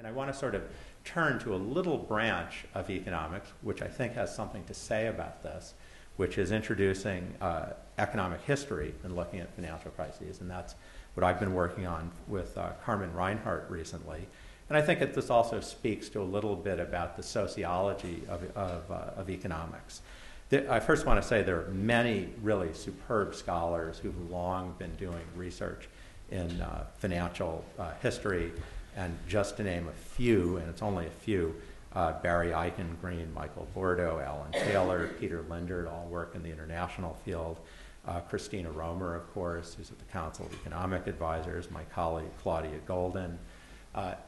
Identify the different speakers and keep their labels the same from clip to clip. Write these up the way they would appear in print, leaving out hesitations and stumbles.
Speaker 1: And I want to sort of turn to a little branch of economics, which I think has something to say about this, which is introducing economic history and looking at financial crises. And that's what I've been working on with Carmen Reinhart recently. And I think that this also speaks to a little bit about the sociology of economics. I first want to say there are many really superb scholars who've long been doing research in financial history. And just to name a few, and it's only a few, Barry Eichengreen, Michael Bordeaux, Alan Taylor, Peter Lindert all work in the international field. Christina Romer, of course, who's at the Council of Economic Advisors, my colleague Claudia Golden.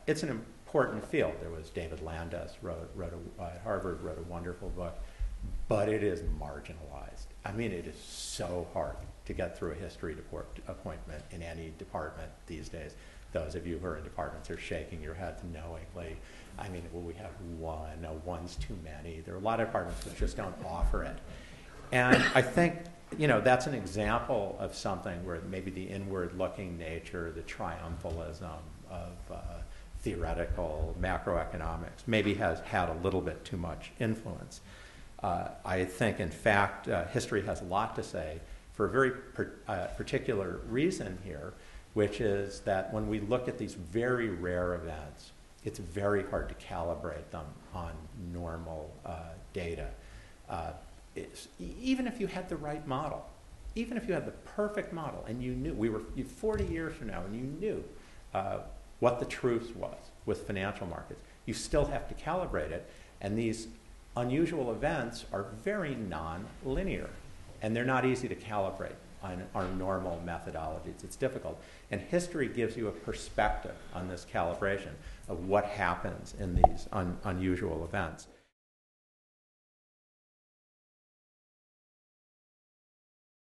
Speaker 1: It's an important field. There was David Landis, at Harvard, wrote a wonderful book, but it is marginalized. I mean, it is so hard to get through a history appointment in any department these days. Those of you who are in departments are shaking your heads knowingly. I mean, well, we have one, no, one's too many. There are a lot of departments that just don't offer it. And I think, you know, that's an example of something where maybe the inward-looking nature, the triumphalism of theoretical macroeconomics maybe has had a little bit too much influence. I think, in fact, history has a lot to say for a very particular reason here, which is that when we look at these very rare events, it's very hard to calibrate them on normal data. Even if you had the right model, even if you had the perfect model and you knew, we were 40 years from now and you knew what the truth was with financial markets, you still have to calibrate it. And these unusual events are very non-linear, and they're not easy to calibrate on our normal methodologies. It's difficult. And history gives you a perspective on this calibration of what happens in these unusual events.